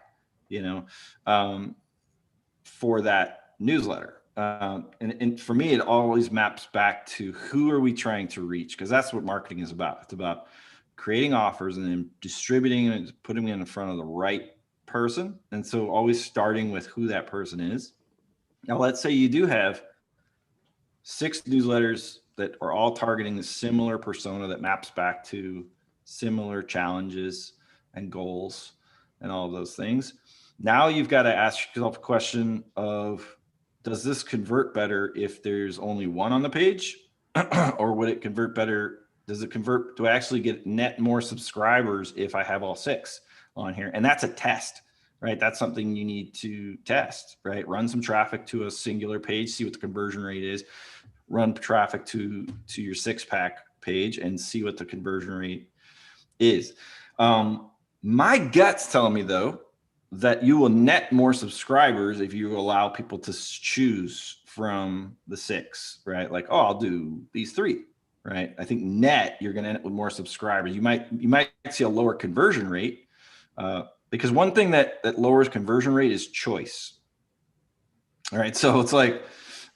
for that newsletter. And for me, it always maps back to who are we trying to reach, because that's what marketing is about. It's about creating offers and then distributing and putting them in front of the right person. And so always starting with who that person is. Now, let's say you do have 6 newsletters that are all targeting a similar persona that maps back to similar challenges and goals and all of those things. Now you've got to ask yourself a question of, does this convert better if there's only one on the page? Or would it convert better? Does it convert? Do I actually get net more subscribers if I have all 6 on here? And that's a test, right? That's something you need to test, right? Run some traffic to a singular page, see what the conversion rate is. Run traffic to your 6-pack page and see what the conversion rate is. My gut's telling me, though, that you will net more subscribers if you allow people to choose from the 6, right? Like, oh, I'll do these 3. Right. I think net, you're going to end up with more subscribers. You might see a lower conversion rate because one thing that lowers conversion rate is choice. All right. So it's like,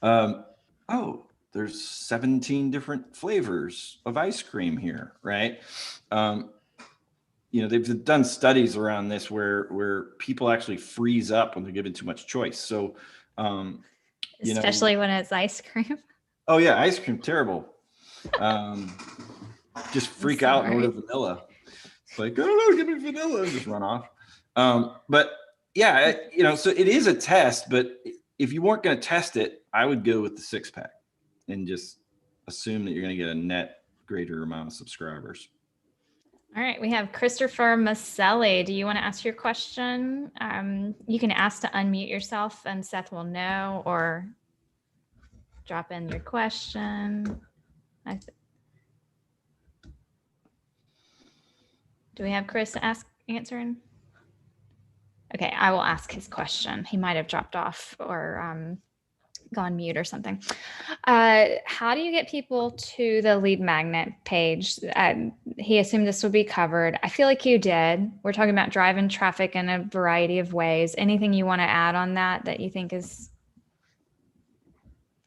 oh, there's 17 different flavors of ice cream here. Right. They've done studies around this where people actually freeze up when they're given too much choice. So, especially when it's ice cream. Oh yeah. Ice cream. Terrible. Just freak out and order vanilla. It's like, oh no, give me vanilla, and just run off. But yeah, so it is a test, but if you weren't going to test it, I would go with the 6-pack and just assume that you're going to get a net greater amount of subscribers. All right, we have Christopher Maselli. Do you want to ask your question? You can ask to unmute yourself and Seth will know, or drop in your question. Do we have Chris answering? Okay, I will ask his question. He might have dropped off or gone mute or something. How do you get people to the lead magnet page? He assumed this would be covered. I feel like you did. We're talking about driving traffic in a variety of ways. Anything you want to add on that you think is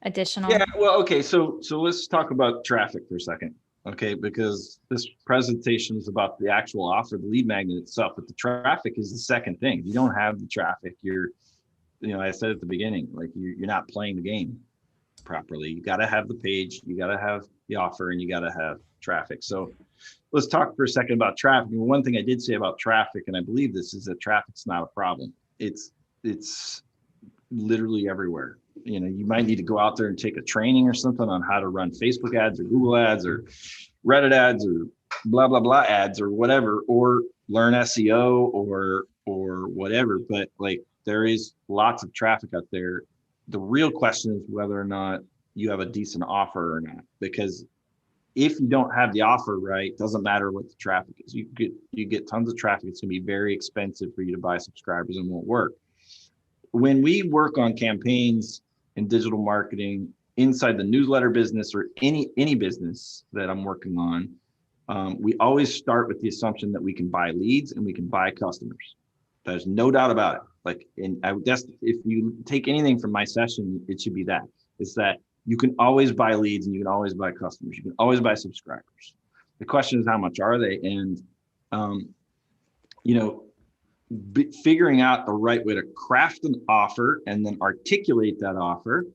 additional? Yeah, well, okay, so let's talk about traffic for a second, okay? Because this presentation is about the actual offer, the lead magnet itself, but the traffic is the second thing. If you don't have the traffic, I said at the beginning, like you're not playing the game properly. You got to have the page, you got to have the offer, and you got to have traffic. So let's talk for a second about traffic. And one thing I did say about traffic, and I believe this, is that traffic's not a problem. It's literally everywhere. You might need to go out there and take a training or something on how to run Facebook ads or Google ads or Reddit ads or blah, blah, blah ads or whatever, or learn SEO or whatever. But like, there is lots of traffic out there. The real question is whether or not you have a decent offer or not, because if you don't have the offer right, doesn't matter what the traffic is. You get tons of traffic. It's going to be very expensive for you to buy subscribers and won't work. When we work on campaigns in digital marketing inside the newsletter business or any business that I'm working on, we always start with the assumption that we can buy leads and we can buy customers. There's no doubt about it. Like, that's, if you take anything from my session, it should be that. It's that you can always buy leads and you can always buy customers. You can always buy subscribers. The question is, how much are they? And, figuring out the right way to craft an offer and then articulate that offer.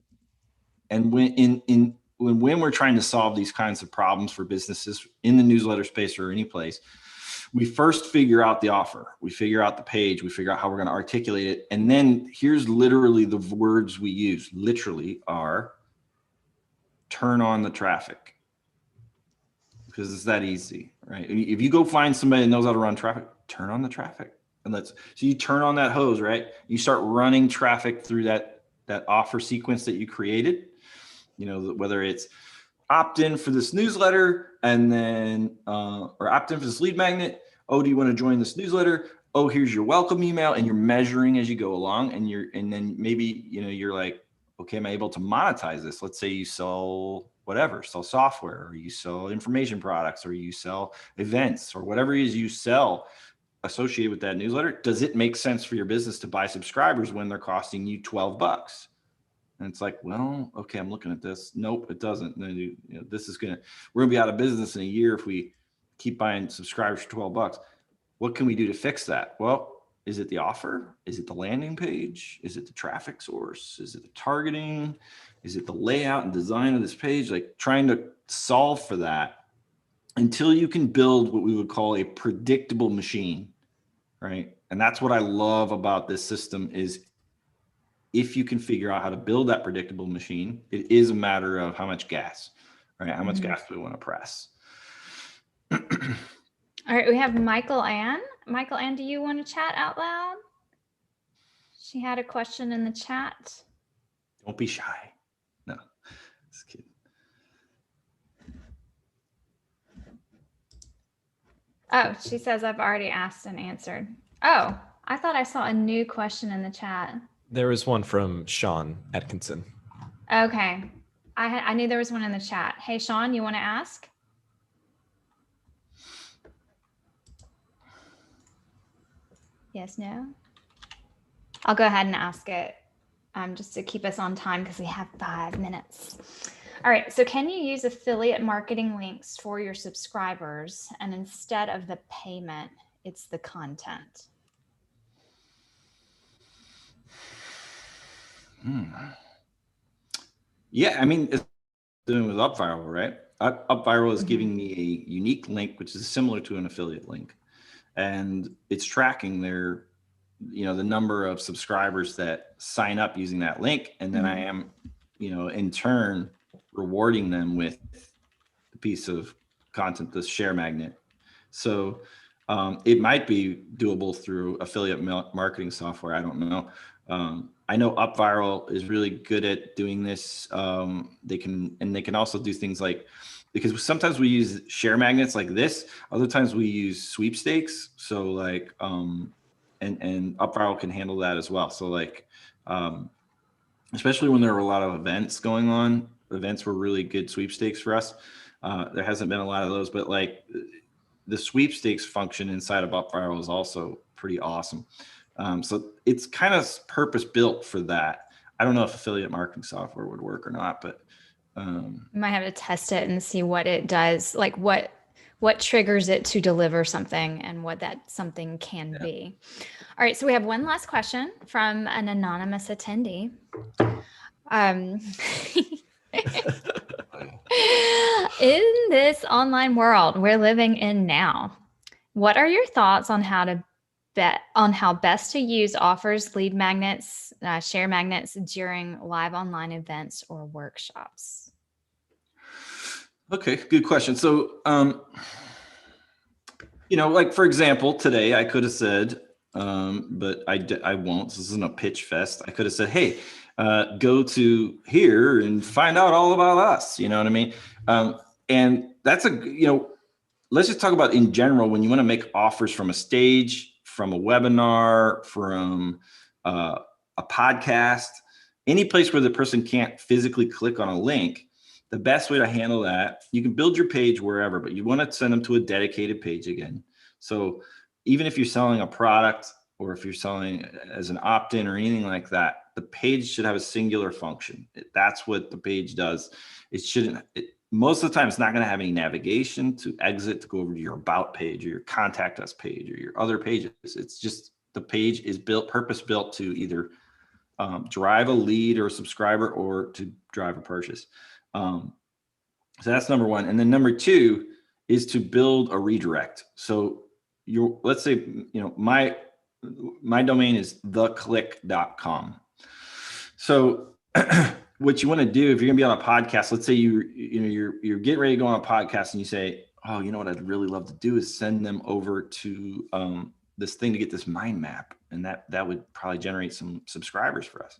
And when we're trying to solve these kinds of problems for businesses in the newsletter space or any place, we first figure out the offer, we figure out the page, we figure out how we're going to articulate it. And then here's literally the words we use, literally are turn on the traffic. Because it's that easy, right? If you go find somebody that knows how to run traffic, turn on the traffic. And so you turn on that hose, right? You start running traffic through that offer sequence that you created, whether it's opt in for this newsletter and then, or opt in for this lead magnet. Oh, do you want to join this newsletter? Oh, here's your welcome email, and you're measuring as you go along. And then maybe, you're like, okay, am I able to monetize this? Let's say you sell software, or you sell information products, or you sell events, or whatever it is you sell associated with that newsletter. Does it make sense for your business to buy subscribers when they're costing you $12? And it's like, well, okay, I'm looking at this. Nope, it doesn't. We're gonna be out of business in a year if we keep buying subscribers for $12. What can we do to fix that? Well, is it the offer? Is it the landing page? Is it the traffic source? Is it the targeting? Is it the layout and design of this page? Like, trying to solve for that until you can build what we would call a predictable machine, right? And that's what I love about this system is, if you can figure out how to build that predictable machine, it is a matter of how much gas, right? How much gas do we want to press? All right, we have Michael Ann. Michael Ann, do you want to chat out loud? She had a question in the chat. Don't be shy. No, just kidding. Oh, she says I've already asked and answered. Oh, I thought I saw a new question in the chat. There was one from Sean Atkinson. Okay. I knew there was one in the chat. Hey, Sean, you want to ask? Yes, no? I'll go ahead and ask it just to keep us on time because we have 5 minutes. All right. So can you use affiliate marketing links for your subscribers, and instead of the payment, it's the content? Yeah, I mean, it's doing with UpViral, right? UpViral is giving me a unique link, which is similar to an affiliate link, and it's tracking their, the number of subscribers that sign up using that link, and then I am, in turn, rewarding them with a piece of content, this share magnet. So it might be doable through affiliate marketing software. I don't know. I know UpViral is really good at doing this. They can also do things like, because sometimes we use share magnets like this. Other times we use sweepstakes. So like, and UpViral can handle that as well. So like, especially when there are a lot of events going on, events were really good sweepstakes for us. There hasn't been a lot of those, but like the sweepstakes function inside of UpViral is also pretty awesome. So it's kind of purpose built for that. I don't know if affiliate marketing software would work or not, but you might have to test it and see what it does, like what triggers it to deliver something and what that something can be. All right, so we have one last question from an anonymous attendee. In this online world we're living in now, what are your thoughts on how best to use offers, lead magnets, share magnets during live online events or workshops? Okay, good question. So, like for example, today I could have said, but I won't. This isn't a pitch fest. I could have said, hey, go to here and find out all about us. You know what I mean? And that's let's just talk about in general, when you want to make offers from a stage, from a webinar, from a podcast, any place where the person can't physically click on a link. The best way to handle that, you can build your page wherever, but you want to send them to a dedicated page again. So even if you're selling a product or if you're selling as an opt-in or anything like that, the page should have a singular function. That's what the page does. It shouldn't, most of the time, it's not going to have any navigation to exit to go over to your about page or your contact us page or your other pages. It's just the page is purpose built to either drive a lead or a subscriber or to drive a purchase. So that's number one. And then number two is to build a redirect. So let's say, my domain is theCLIKK.com. So what you want to do if you're gonna be on a podcast, let's say you're getting ready to go on a podcast and you say, oh, you know what I'd really love to do is send them over to this thing to get this mind map. And that would probably generate some subscribers for us.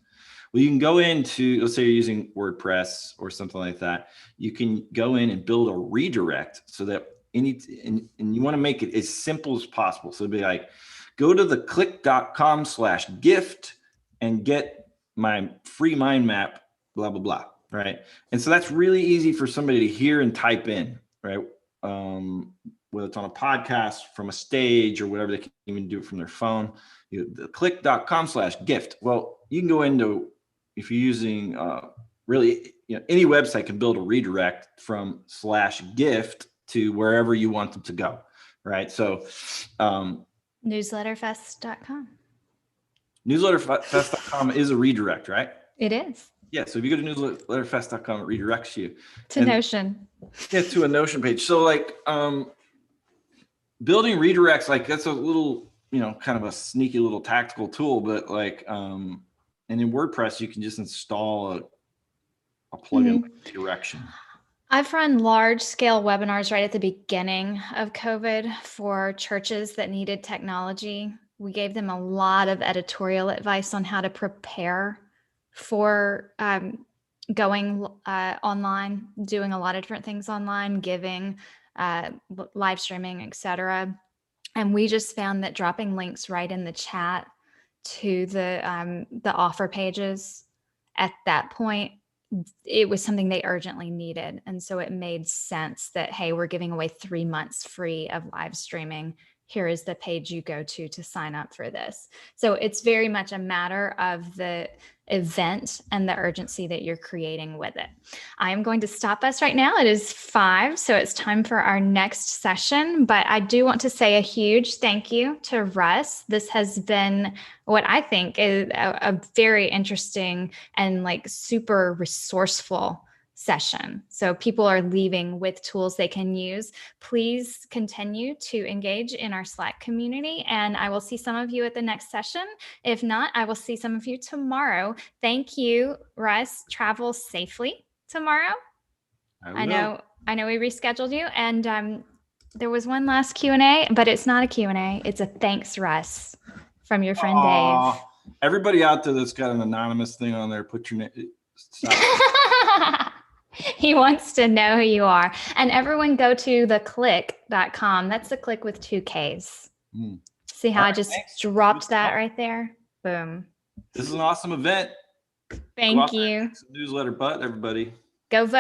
Well, you can go into, let's say you're using WordPress or something like that. You can go in and build a redirect so that and you want to make it as simple as possible. So it'd be like, go to theCLIKK.com/gift and get my free mind map, blah, blah, blah, right? And so that's really easy for somebody to hear and type in, right? Whether it's on a podcast, from a stage, or whatever, they can even do it from their phone. theCLIKK.com/gift. Well, you can go into, if you're using really, any website can build a redirect from /gift to wherever you want them to go, right? So newsletterfest.com. Newsletterfest.com is a redirect, right? It is. Yeah, so if you go to newsletterfest.com, it redirects you to Notion. Yeah, to a Notion page. So like building redirects, like that's a little, kind of a sneaky little tactical tool, but like, and in WordPress, you can just install a plugin like redirection. I've run large scale webinars right at the beginning of COVID for churches that needed technology. We gave them a lot of editorial advice on how to prepare for going online, doing a lot of different things online, giving, live streaming, etc. And we just found that dropping links right in the chat to the offer pages at that point, it was something they urgently needed. And so it made sense that, hey, we're giving away 3 months free of live streaming. Here is the page you go to sign up for this. So it's very much a matter of the event and the urgency that you're creating with it. I am going to stop us right now. It is 5, so it's time for our next session. But I do want to say a huge thank you to Russ. This has been what I think is a very interesting and like super resourceful session. So people are leaving with tools they can use. Please continue to engage in our Slack community, and I will see some of you at the next session. If not, I will see some of you tomorrow. Thank you, Russ. Travel safely tomorrow. I know we rescheduled you, and there was one last Q&A, but it's not a Q&A. It's a thanks, Russ, from your friend Dave. Everybody out there that's got an anonymous thing on there, put your name. He wants to know who you are. And everyone go to theCLIKK.com. That's the click with 2 Ks. See how I just dropped that right there? Boom. This is an awesome event. Thank you. Newsletter, but everybody. Go vote.